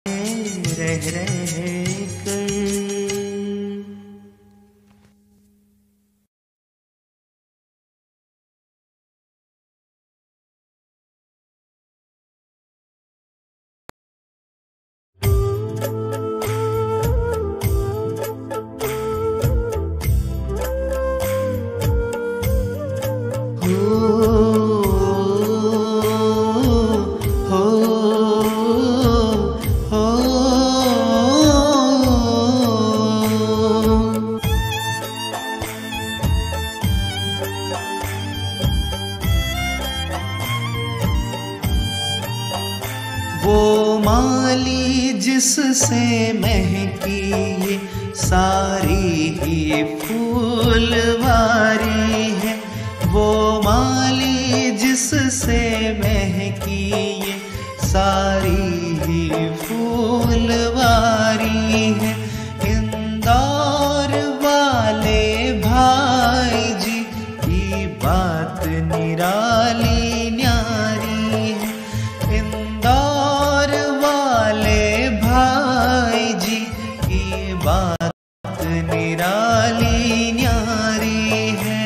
रह रह कर। वो माली जिससे महकी ये सारी ही फूलवारी है, वो माली जिससे महकी ये सारी ही फूलवारी है। इंदौर वाले भाई जी की बात निराली न्यारी है। इंदौर वाले भाई जी की बात निराली न्यारी है।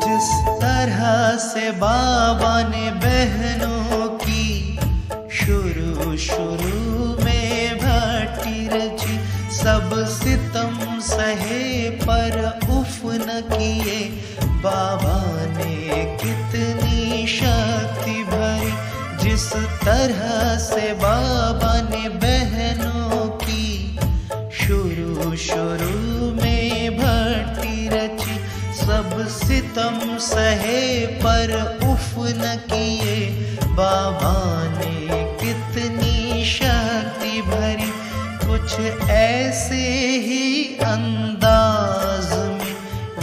जिस तरह से बाबा ने बहनों की शुरू शुरू में भट्टी रची, सब सितम सहे पर उफ न किए, बाबा ने कितनी शक्ति भरी। जिस तरह से बाबा ने बहनों की शुरू शुरू में भट्टी रची, सब सितम सहे पर उफ न किए, बाबा ने कितनी शक्ति भरी। कुछ ऐसे ही अंदाज में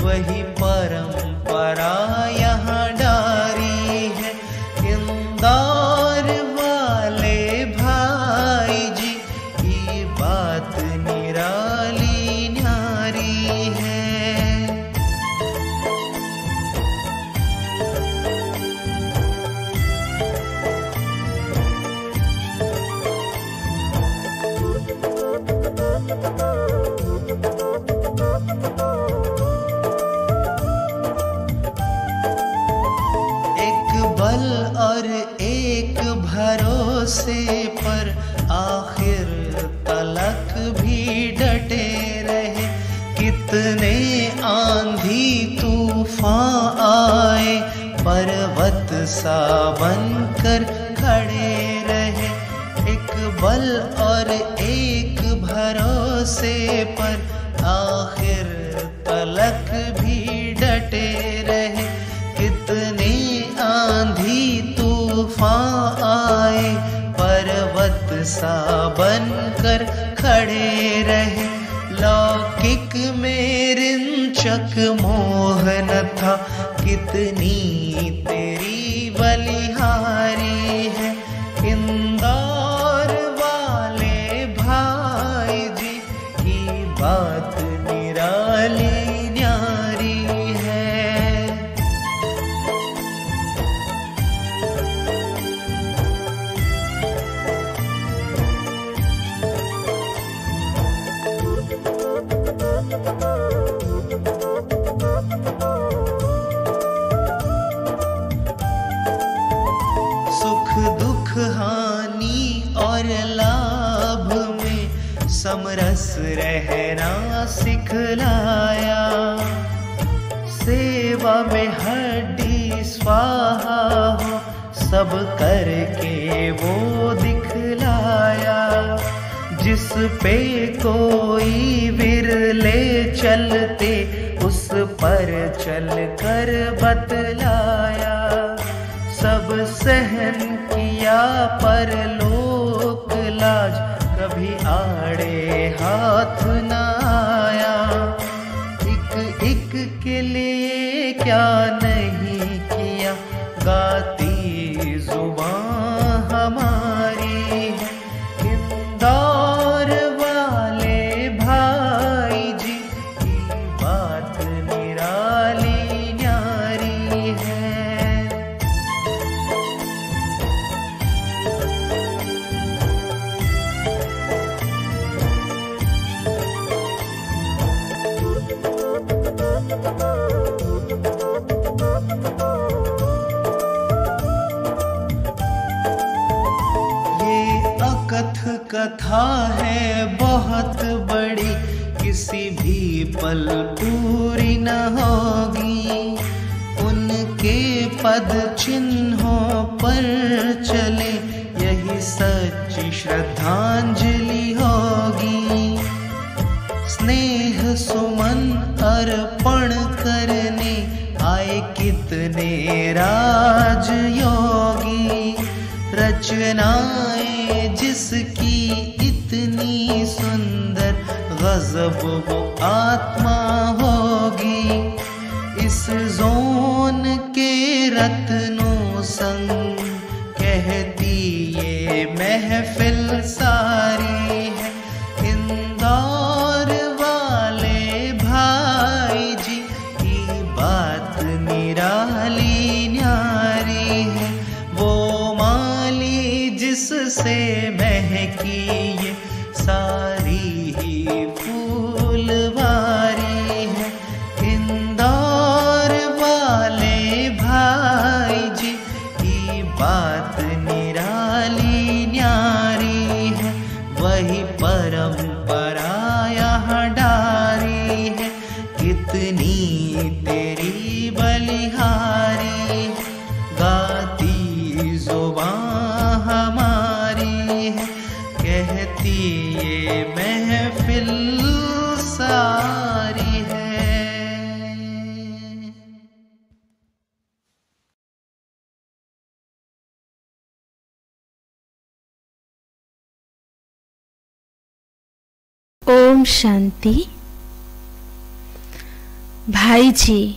वही परंपरा यहाँ डारी है। इंदौर वाले भाई जी की बात निराली न्यारी है। बल और एक भरोसे पर आखिर तलक भी डटे रहे। कितने आंधी तूफान आए, पर्वत सा बनकर खड़े रहे। एक बल और एक भरोसे पर आखिर तलक भी डटे रहे। कितने आंधी तूफान आए, पर्वत सा बनकर खड़े रहे। लौकिक में रिंचक मोहन था, कितनी तेरी बलिहारी है। इंदौर वाले भाई जी की बात निराली न्यारी है। सुख दुख हानि और लाभ में समरस रहना सिखलाया। सेवा में हड्डी स्वाहा हो, सब करके वो दिखलाया। जिस पे कोई विरले चलते, उस पर चल कर बतलाया। सब सहन किया पर लोक लाज, कभी आड़े हाथ न आया। एक एक के लिए क्या नहीं किया, गाती जुबान जुबां हमारी है। इंदौर वाले भाई जी की बात निराली न्यारी है। कथ कथा है बहुत बड़ी, किसी भी पल पूरी न होगी। उनके पद चिन्हों पर चले, यही सच्ची श्रद्धांजलि होगी। स्नेह सुमन अर्पण करने आए कितने राजयोगी। रचनाएं जिसकी इतनी सुंदर, गजब वो आत्मा होगी। इस जोन के रत्नों संग कहती ये महफिल सारी है। इंदौर वाले भाई जी की बात निराली न्यारी है। वो माली जिससे महकी ये सारी ही फूलवारी है। इंदौर वाले भाई जी की बात निराली न्यारी है। वही परंपरा यहाँ डारी है, कितनी तेरी बलिहारी। गाती जुबां हमारी है, कहती ये महफिल सारी है। ओम शांति। भाई जी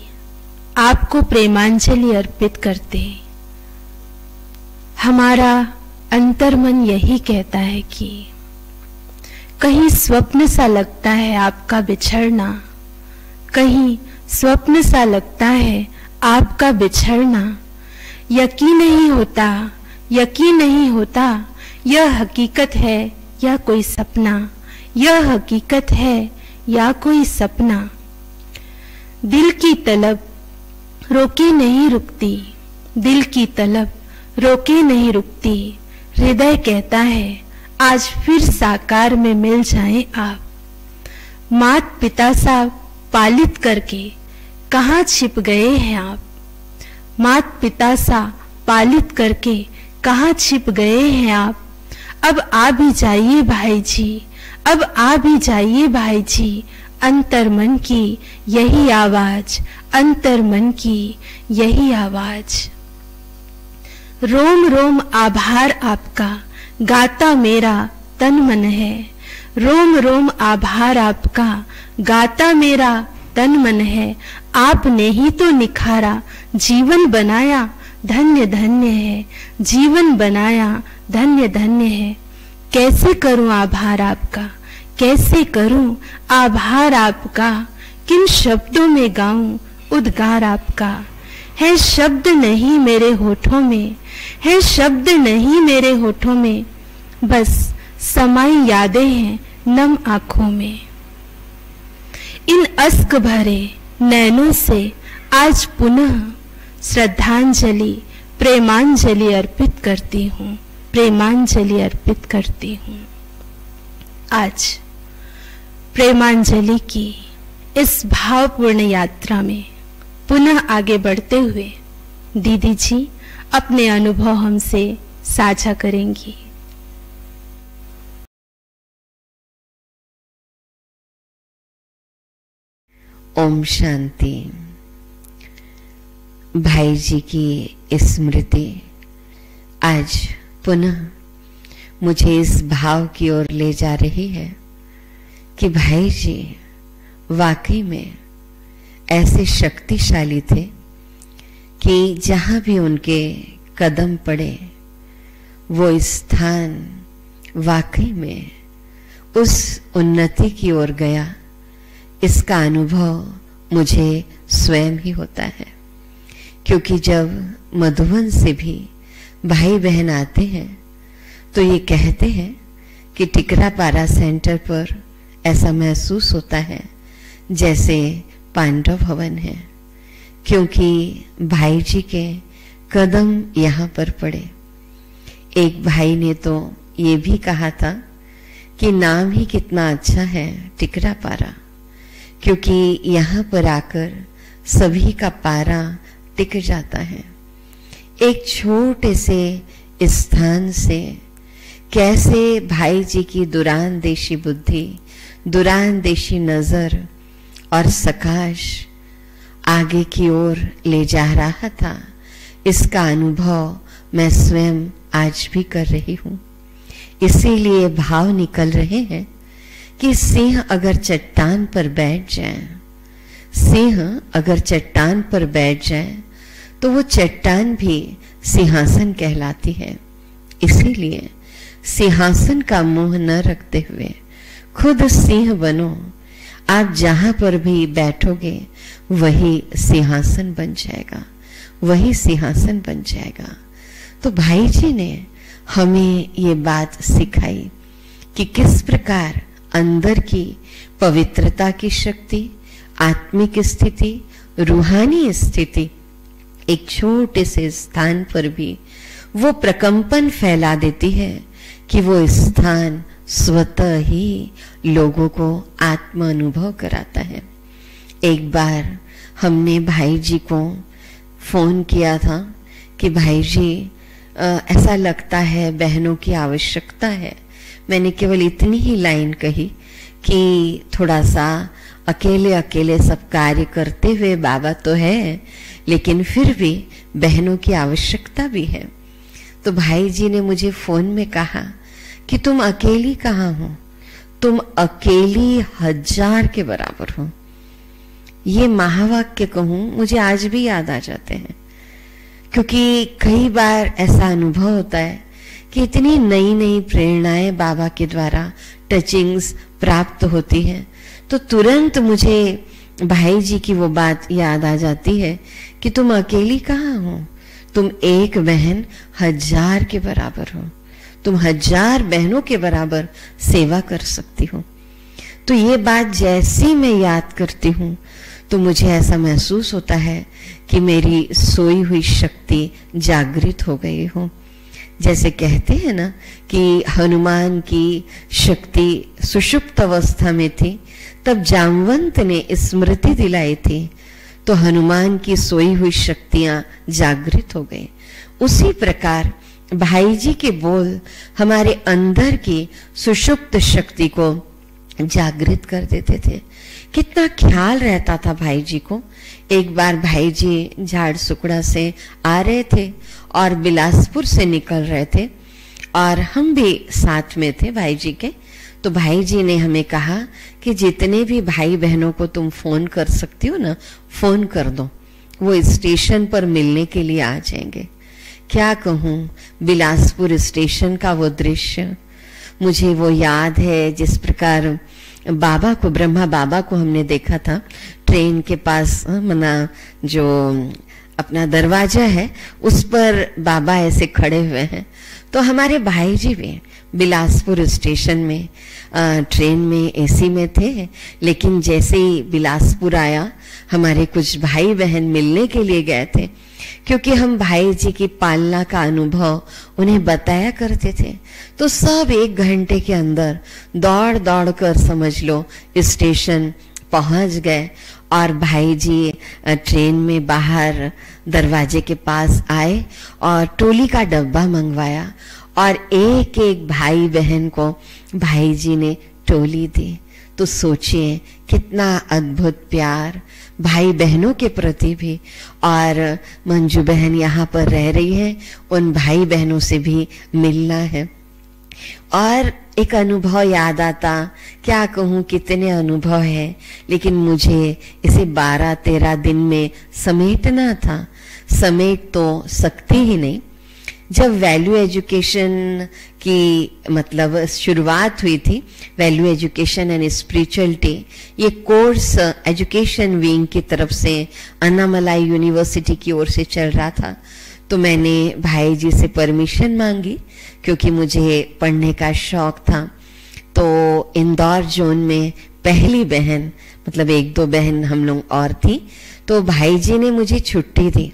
आपको प्रेमांजलि अर्पित करते। हमारा अंतर्मन यही कहता है कि कहीं स्वप्न सा लगता है आपका बिछड़ना, कहीं स्वप्न सा लगता है आपका बिछड़ना। यकीन नहीं होता, यकीन नहीं होता, यह हकीकत है या कोई सपना, यह हकीकत है या कोई सपना। दिल की तलब रोके नहीं रुकती, दिल की तलब रोके नहीं रुकती। हृदय कहता है आज फिर साकार में मिल जाएं आप। मात पिता सा पालित करके कहाँ छिप गए हैं आप। मात पिता सा पालित करके कहाँ छिप गए हैं आप। अब आ भी जाइए भाई जी, अब आ भी जाइए भाई जी। अंतर्मन की यही आवाज, अंतर्मन की यही आवाज। रोम रोम आभार आपका गाता मेरा तन मन है। रोम रोम आभार आपका गाता मेरा तन मन है। आपने ही तो निखारा, जीवन बनाया, धन्य धन्य है। जीवन बनाया, धन्य धन्य है। कैसे करूं आभार आपका, कैसे करूं आभार आपका। किन शब्दों में गाऊं उद्गार आपका। है शब्द नहीं मेरे होठों में, है शब्द नहीं मेरे होठों में। बस समाई यादें हैं नम आंखों में। इन अश्क भरे नैनों से आज पुनः श्रद्धांजलि प्रेमांजलि अर्पित करती हूँ, प्रेमांजलि अर्पित करती हूँ। आज प्रेमांजलि की इस भावपूर्ण यात्रा में पुनः आगे बढ़ते हुए दीदी जी अपने अनुभव हमसे साझा करेंगी। ओम शांति। भाई जी की स्मृति आज पुनः मुझे इस भाव की ओर ले जा रही है कि भाई जी वाकई में ऐसे शक्तिशाली थे कि जहां भी उनके कदम पड़े वो स्थान वाकई में उस उन्नति की ओर गया, इसका अनुभव मुझे स्वयं ही होता है। क्योंकि जब मधुबन से भी भाई बहन आते हैं तो ये कहते हैं कि टिकरापारा सेंटर पर ऐसा महसूस होता है जैसे पांडव भवन है, क्योंकि भाई जी के कदम यहाँ पर पड़े। एक भाई ने तो ये भी कहा था कि नाम ही कितना अच्छा है टिकरापारा, क्योंकि यहाँ पर आकर सभी का पारा टिक जाता है। एक छोटे से स्थान से कैसे भाई जी की दुरानदेशी बुद्धि, दुरानदेशी नजर और सकाश आगे की ओर ले जा रहा था, इसका अनुभव मैं स्वयं आज भी कर रही हूं। इसीलिए भाव निकल रहे हैं कि सिंह अगर चट्टान पर बैठ जाए, सिंह अगर चट्टान पर बैठ जाए तो वो चट्टान भी सिंहासन कहलाती है। इसीलिए सिंहासन का मोह न रखते हुए खुद सिंह बनो। आप जहां पर भी बैठोगे वही सिंहासन बन जाएगा, वही सिंहासन बन जाएगा। तो भाई जी ने हमें ये बात सिखाई कि किस प्रकार अंदर की पवित्रता की शक्ति, आत्मिक स्थिति, रूहानी स्थिति एक छोटे से स्थान पर भी वो प्रकंपन फैला देती है कि वो स्थान स्वतः ही लोगों को आत्म अनुभव कराता है। एक बार हमने भाई जी को फोन किया था कि भाई जी ऐसा लगता है बहनों की आवश्यकता है। मैंने केवल इतनी ही लाइन कही कि थोड़ा सा अकेले अकेले सब कार्य करते हुए बाबा तो है, लेकिन फिर भी बहनों की आवश्यकता भी है। तो भाई जी ने मुझे फोन में कहा कि तुम अकेली कहाँ हो, तुम अकेली 1000 के बराबर हो। ये महावाक्य कहूं मुझे आज भी याद आ जाते हैं, क्योंकि कई बार ऐसा अनुभव होता है कि इतनी नई नई प्रेरणाएं बाबा के द्वारा टचिंग्स प्राप्त होती हैं, तो तुरंत मुझे भाई जी की वो बात याद आ जाती है कि तुम अकेली कहाँ हो, तुम एक बहन 1000 के बराबर हो, तुम 1000 बहनों के बराबर सेवा कर सकती हो। तो ये बात जैसी मैं याद करती हूँ तो मुझे ऐसा महसूस होता है कि मेरी सोई हुई शक्ति जागृत हो गई हो। जैसे कहते हैं ना कि हनुमान की शक्ति सुषुप्त अवस्था में थी, तब जामवंत ने स्मृति दिलाई थी, तो हनुमान की सोई हुई शक्तियां जागृत हो गई। उसी प्रकार भाई जी के बोल हमारे अंदर की सुषुप्त शक्ति को जागृत कर देते थे। कितना ख्याल रहता था भाई जी को। एक बार भाई जी झाड़ सुकड़ा से आ रहे थे और बिलासपुर से निकल रहे थे और हम भी साथ में थे भाई जी के। तो भाई जी ने हमें कहा कि जितने भी भाई बहनों को तुम फोन कर सकती हो ना, फोन कर दो, वो स्टेशन पर मिलने के लिए आ जाएंगे। क्या कहूं, बिलासपुर स्टेशन का वो दृश्य मुझे वो याद है, जिस प्रकार बाबा को, ब्रह्मा बाबा को हमने देखा था ट्रेन के पास, मना जो अपना दरवाजा है उस पर बाबा ऐसे खड़े हुए हैं। तो हमारे भाई जी भी बिलासपुर स्टेशन में ट्रेन में एसी में थे, लेकिन जैसे ही बिलासपुर आया हमारे कुछ भाई बहन मिलने के लिए गए थे, क्योंकि हम भाई जी की पालना का अनुभव उन्हें बताया करते थे। तो सब 1 घंटे के अंदर दौड़ दौड़ कर समझ लो स्टेशन पहुंच गए और भाई जी ट्रेन में बाहर दरवाजे के पास आए और टोली का डब्बा मंगवाया और एक एक भाई बहन को भाई जी ने टोली दी। तो सोचिए कितना अद्भुत प्यार भाई बहनों के प्रति भी। और मंजू बहन यहाँ पर रह रही है, उन भाई बहनों से भी मिलना है। और एक अनुभव याद आता, क्या कहूँ कितने अनुभव है, लेकिन मुझे इसे 12-13 दिन में समेटना था। समेट तो सकती ही नहीं, जब वैल्यू एजुकेशन की मतलब शुरुआत हुई थी, वैल्यू एजुकेशन एंड स्पिरिचुअलिटी, ये कोर्स एजुकेशन विंग की तरफ से अन्नामलाई यूनिवर्सिटी की ओर से चल रहा था, तो मैंने भाई जी से परमिशन मांगी क्योंकि मुझे पढ़ने का शौक था। तो इंदौर जोन में पहली बहन, मतलब 1-2 बहन हम लोग और थी, तो भाई जी ने मुझे छुट्टी दी,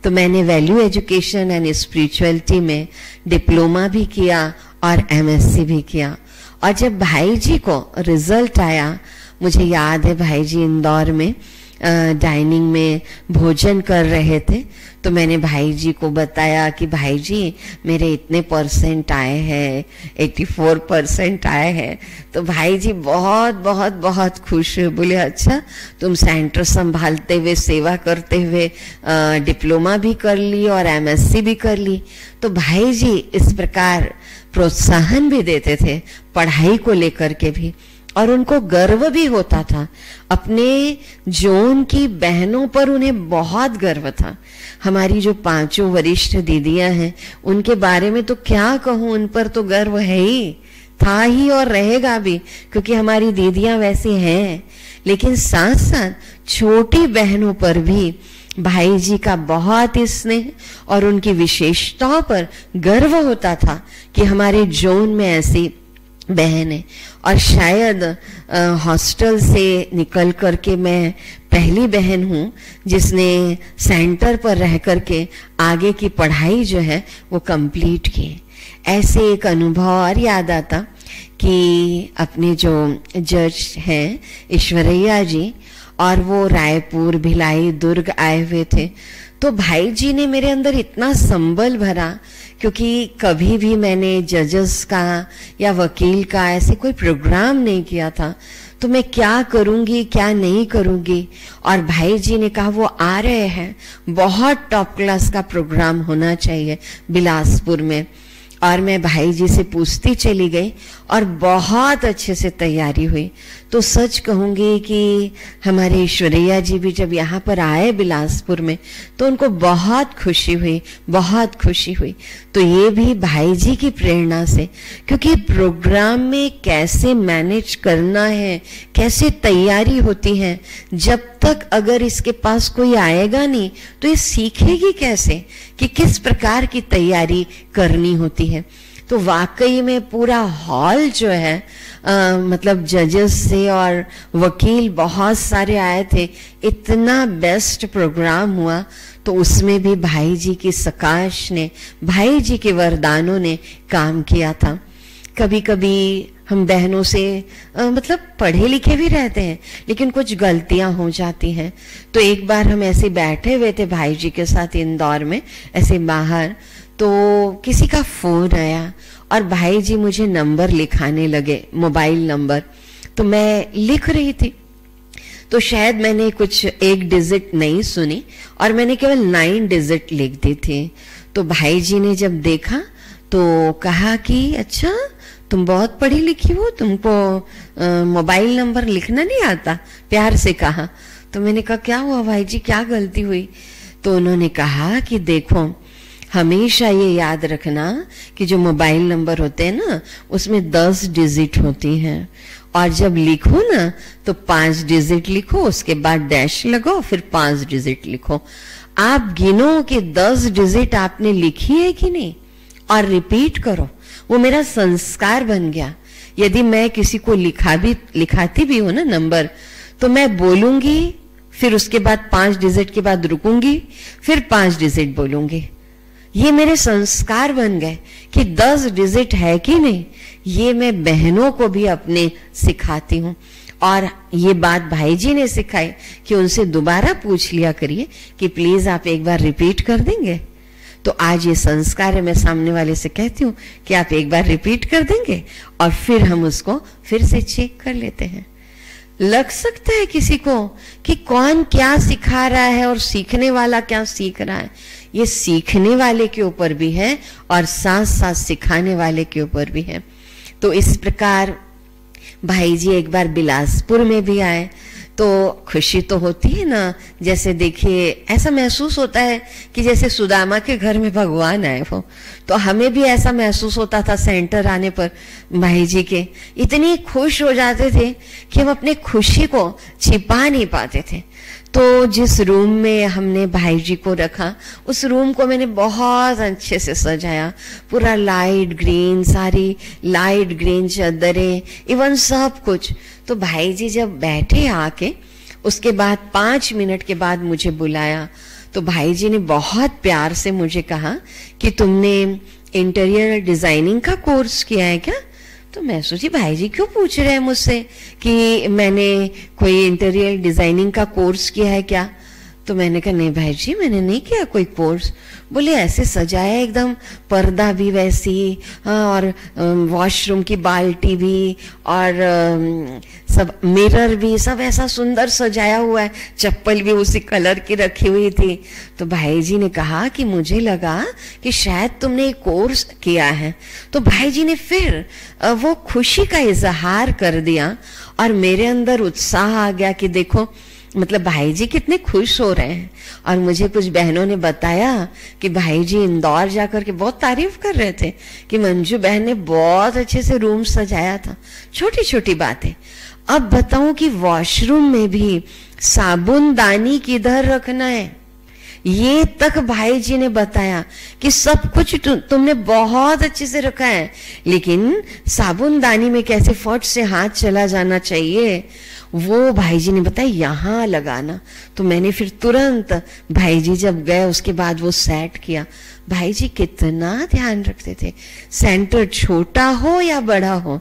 तो मैंने वैल्यू एजुकेशन एंड स्पिरिचुअलिटी में डिप्लोमा भी किया और एमएससी भी किया। और जब भाई जी को रिजल्ट आया, मुझे याद है भाई जी इंदौर में डाइनिंग में भोजन कर रहे थे, तो मैंने भाई जी को बताया कि भाई जी मेरे इतने परसेंट आए हैं, 84% आए हैं। तो भाई जी बहुत बहुत बहुत खुश हुए, बोले अच्छा तुम सेंटर संभालते हुए, सेवा करते हुए डिप्लोमा भी कर ली और एमएससी भी कर ली। तो भाई जी इस प्रकार प्रोत्साहन भी देते थे पढ़ाई को लेकर के भी, और उनको गर्व भी होता था अपने जोन की बहनों पर, उन्हें बहुत गर्व था। हमारी जो 5 वरिष्ठ दीदियां हैं उनके बारे में तो क्या कहूं, उन पर तो गर्व है ही, था ही और रहेगा भी, क्योंकि हमारी दीदियां वैसी हैं। लेकिन साथ साथ छोटी बहनों पर भी भाई जी का बहुत स्नेह और उनकी विशेषताओं पर गर्व होता था कि हमारे जोन में ऐसी बहन है। और शायद हॉस्टल से निकल करके मैं पहली बहन हूँ जिसने सेंटर पर रह करके आगे की पढ़ाई जो है वो कंप्लीट की। ऐसे एक अनुभव और याद आता कि अपने जो जज हैं ईश्वरैया जी, और वो रायपुर, भिलाई, दुर्ग आए हुए थे, तो भाई जी ने मेरे अंदर इतना संबल भरा, क्योंकि कभी भी मैंने जजेस का या वकील का ऐसे कोई प्रोग्राम नहीं किया था, तो मैं क्या करूंगी क्या नहीं करूंगी। और भाई जी ने कहा वो आ रहे हैं, बहुत टॉप क्लास का प्रोग्राम होना चाहिए बिलासपुर में। और मैं भाई जी से पूछती चली गई और बहुत अच्छे से तैयारी हुई। तो सच कहूंगी कि हमारे ईश्वरैया जी भी जब यहाँ पर आए बिलासपुर में, तो उनको बहुत खुशी हुई, बहुत खुशी हुई। तो ये भी भाई जी की प्रेरणा से, क्योंकि प्रोग्राम में कैसे मैनेज करना है, कैसे तैयारी होती है, जब तक अगर इसके पास कोई आएगा नहीं तो ये सीखेगी कैसे कि किस प्रकार की तैयारी करनी होती है। तो वाकई में पूरा हॉल जो है मतलब जजेस से और वकील बहुत सारे आए थे, इतना बेस्ट प्रोग्राम हुआ। तो उसमें भी भाई जी की सकाश ने, भाई जी के वरदानों ने काम किया था। कभी कभी हम बहनों से मतलब पढ़े लिखे भी रहते हैं, लेकिन कुछ गलतियां हो जाती हैं। तो एक बार हम ऐसे बैठे हुए थे भाई जी के साथ इंदौर में, ऐसे बाहर, तो किसी का फोन आया और भाई जी मुझे नंबर लिखाने लगे, मोबाइल नंबर। तो मैं लिख रही थी, तो शायद मैंने कुछ 1 डिजिट नहीं सुनी और मैंने केवल 9 डिजिट लिख दी थी। तो भाई जी ने जब देखा तो कहा कि अच्छा तुम बहुत पढ़ी लिखी हो, तुमको मोबाइल नंबर लिखना नहीं आता, प्यार से कहा। तो मैंने कहा क्या हुआ भाई जी, क्या गलती हुई? तो उन्होंने कहा कि देखो हमेशा ये याद रखना कि जो मोबाइल नंबर होते हैं ना, उसमें 10 डिजिट होती हैं, और जब लिखो ना तो 5 डिजिट लिखो, उसके बाद डैश लगाओ, फिर 5 डिजिट लिखो। आप गिनो कि 10 डिजिट आपने लिखी है कि नहीं, और रिपीट करो। वो मेरा संस्कार बन गया। यदि मैं किसी को लिखाती भी हूं ना नंबर, तो मैं बोलूंगी, फिर उसके बाद 5 डिजिट के बाद रुकूंगी, फिर 5 डिजिट बोलूंगी। ये मेरे संस्कार बन गए कि 10 डिजिट है कि नहीं, ये मैं बहनों को भी अपने सिखाती हूँ। और ये बात भाई जी ने सिखाई कि उनसे दोबारा पूछ लिया करिए कि प्लीज आप एक बार रिपीट कर देंगे। तो आज ये संस्कार है, मैं सामने वाले से कहती हूँ कि आप एक बार रिपीट कर देंगे, और फिर हम उसको फिर से चेक कर लेते हैं। लग सकता है किसी को कि कौन क्या सिखा रहा है और सीखने वाला क्या सीख रहा है। ये सीखने वाले के ऊपर भी है और साथ साथ सिखाने वाले के ऊपर भी है। तो इस प्रकार भाई जी एक बार बिलासपुर में भी आए, तो खुशी तो होती है ना। जैसे देखिए, ऐसा महसूस होता है कि जैसे सुदामा के घर में भगवान आए हो, तो हमें भी ऐसा महसूस होता था सेंटर आने पर। भाई जी के इतनी खुश हो जाते थे कि हम अपने खुशी को छिपा नहीं पाते थे। तो जिस रूम में हमने भाई जी को रखा, उस रूम को मैंने बहुत अच्छे से सजाया, पूरा लाइट ग्रीन, सारी लाइट ग्रीन चादरें, इवन सब कुछ। तो भाई जी जब बैठे आके, उसके बाद 5 मिनट के बाद मुझे बुलाया, तो भाई जी ने बहुत प्यार से मुझे कहा कि तुमने इंटीरियर डिजाइनिंग का कोर्स किया है क्या? तो मैं सोची भाई जी क्यों पूछ रहे हैं मुझसे कि मैंने कोई इंटीरियर डिजाइनिंग का कोर्स किया है क्या? तो मैंने कहा नहीं भाई जी, मैंने नहीं किया कोई कोर्स। बोले ऐसे सजाया एकदम, पर्दा भी वैसी, और वॉशरूम की बाल्टी भी, और सब मिरर भी, सब ऐसा सुंदर सजाया हुआ है, चप्पल भी उसी कलर की रखी हुई थी। तो भाई जी ने कहा कि मुझे लगा कि शायद तुमने एक कोर्स किया है। तो भाई जी ने फिर वो खुशी का इजहार कर दिया, और मेरे अंदर उत्साह आ गया कि देखो, मतलब भाई जी कितने खुश हो रहे हैं। और मुझे कुछ बहनों ने बताया कि भाई जी इंदौर जाकर के बहुत तारीफ कर रहे थे कि मंजू बहन ने बहुत अच्छे से रूम सजाया था। छोटी छोटी बातें। अब बताऊं कि वॉशरूम में भी साबुनदानी किधर रखना है, ये तक भाई जी ने बताया कि सब कुछ तुमने बहुत अच्छे से रखा है, लेकिन साबुनदानी में कैसे फट से हाथ चला जाना चाहिए, वो भाई जी ने बताया यहां लगाना। तो मैंने फिर तुरंत, भाई जी जब गए उसके बाद वो सेट किया। भाई जी कितना ध्यान रखते थे, सेंटर छोटा हो या बड़ा हो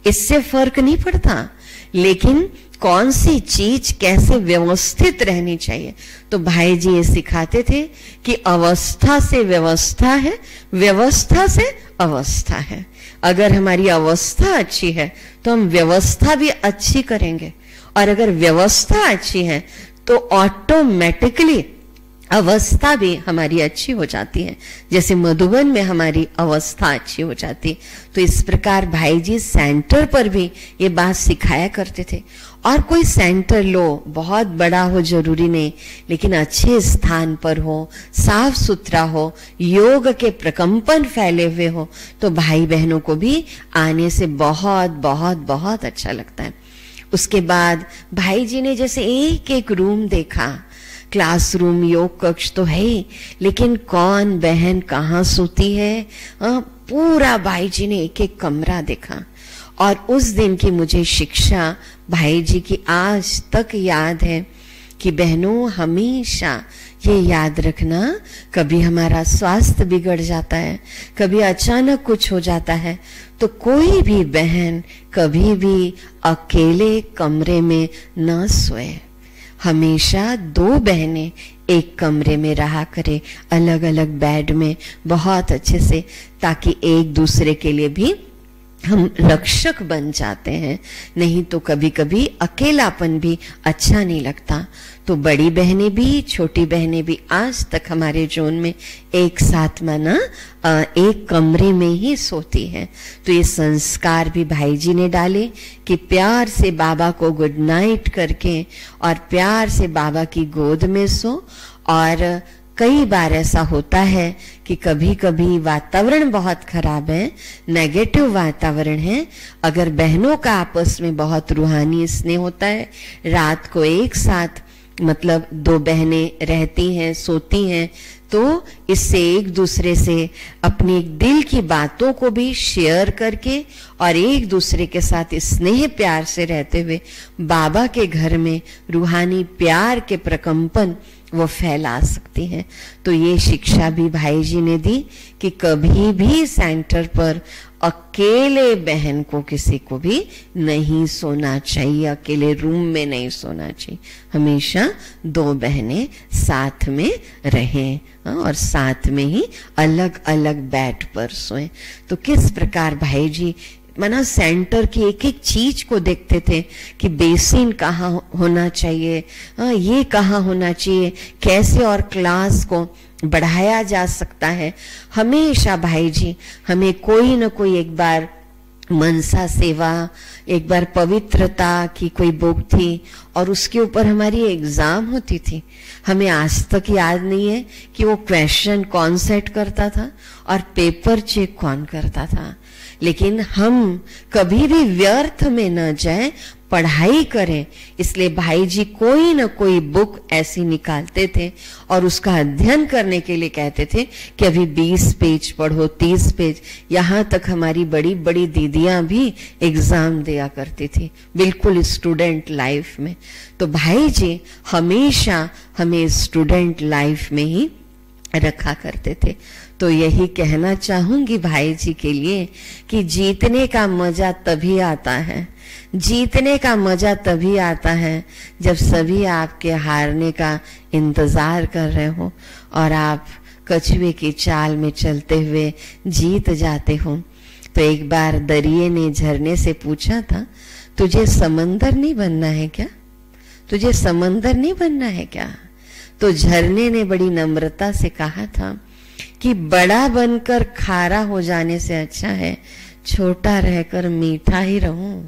इससे फर्क नहीं पड़ता, लेकिन कौन सी चीज कैसे व्यवस्थित रहनी चाहिए। तो भाई जी ये सिखाते थे कि अवस्था से व्यवस्था है, व्यवस्था से अवस्था है। अगर हमारी अवस्था अच्छी है तो हम व्यवस्था भी अच्छी करेंगे, और अगर व्यवस्था अच्छी है तो ऑटोमेटिकली अवस्था भी हमारी अच्छी हो जाती है। जैसे मधुबन में हमारी अवस्था अच्छी हो जाती है। तो इस प्रकार भाई जी सेंटर पर भी ये बात सिखाया करते थे। और कोई सेंटर लो, बहुत बड़ा हो जरूरी नहीं, लेकिन अच्छे स्थान पर हो, साफ सुथरा हो, योग के प्रकंपन फैले हुए हो, तो भाई बहनों को भी आने से बहुत बहुत बहुत अच्छा लगता है। उसके बाद भाई जी ने जैसे एक एक रूम देखा, क्लासरूम, योग कक्ष तो है ही, लेकिन कौन बहन कहाँ सोती है, पूरा भाई जी ने एक एक कमरा देखा। और उस दिन की मुझे शिक्षा भाई जी की आज तक याद है कि बहनों हमेशा ये याद रखना, कभी हमारा स्वास्थ्य बिगड़ जाता है, कभी अचानक कुछ हो जाता है, तो कोई भी बहन कभी भी अकेले कमरे में न सोए। हमेशा 2 बहनें एक कमरे में रहा करे, अलग अलग बेड में, बहुत अच्छे से, ताकि एक दूसरे के लिए भी हम रक्षक बन जाते हैं। नहीं तो कभी कभी अकेलापन भी अच्छा नहीं लगता। तो बड़ी बहनें भी, छोटी बहनें भी आज तक हमारे जोन में एक साथ माना एक कमरे में ही सोती है। तो ये संस्कार भी भाई जी ने डाले कि प्यार से बाबा को गुड नाइट करके और प्यार से बाबा की गोद में सो। और कई बार ऐसा होता है कि कभी कभी वातावरण बहुत खराब है, नेगेटिव वातावरण है, अगर बहनों का आपस में बहुत रूहानी स्नेह होता है, रात को एक साथ मतलब 2 बहनें रहती हैं, सोती हैं, तो इससे एक दूसरे से अपनी दिल की बातों को भी शेयर करके और एक दूसरे के साथ स्नेह प्यार से रहते हुए बाबा के घर में रूहानी प्यार के प्रकंपन वो फैला सकती हैं। तो ये शिक्षा भी भाई जी ने दी कि कभी भी सेंटर पर अकेले बहन को किसी को भी नहीं सोना चाहिए, अकेले रूम में नहीं सोना चाहिए। हमेशा 2 बहनें साथ में रहें और साथ में ही अलग अलग बेड पर सोएं। तो किस प्रकार भाई जी माना सेंटर की एक एक चीज को देखते थे कि बेसिन कहाँ होना चाहिए, ये कहाँ होना चाहिए, कैसे और क्लास को बढ़ाया जा सकता है। हमेशा भाई जी हमें कोई न कोई एक बार मनसा सेवा, एक बार पवित्रता की कोई बुक थी, और उसके ऊपर हमारी एग्जाम होती थी। हमें आज तक याद नहीं है कि वो क्वेश्चन कौन सेट करता था और पेपर चेक कौन करता था, लेकिन हम कभी भी व्यर्थ में न जाए, पढ़ाई करें। इसलिए भाई जी कोई न कोई बुक ऐसी निकालते थे और उसका अध्ययन करने के लिए कहते थे कि अभी 20 पेज पढ़ो, 30 पेज। यहां तक हमारी बड़ी बड़ी दीदियां भी एग्जाम दिया करती थी, बिल्कुल स्टूडेंट लाइफ में। तो भाई जी हमेशा हमें स्टूडेंट लाइफ में ही रखा करते थे। तो यही कहना चाहूंगी भाई जी के लिए कि जीतने का मजा तभी आता है, जीतने का मजा तभी आता है जब सभी आपके हारने का इंतजार कर रहे हो और आप कछुए की चाल में चलते हुए जीत जाते हो। तो एक बार दरिये ने झरने से पूछा था, तुझे समंदर नहीं बनना है क्या? तुझे समंदर नहीं बनना है क्या? तो झरने ने बड़ी नम्रता से कहा था कि बड़ा बनकर खारा हो जाने से अच्छा है छोटा रहकर मीठा ही रहूं।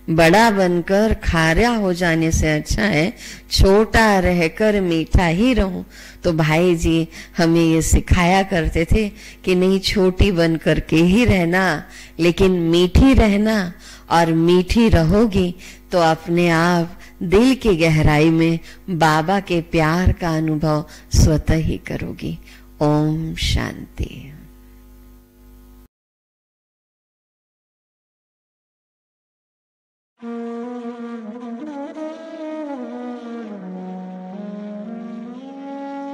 बड़ा बनकर खारा हो जाने से अच्छा है छोटा रहकर मीठा ही रहूं। तो भाई जी हमें ये सिखाया करते थे कि नहीं, छोटी बनकर के ही रहना, लेकिन मीठी रहना। और मीठी रहोगी तो अपने आप दिल की गहराई में बाबा के प्यार का अनुभव स्वतः ही करोगी। ओम शांति।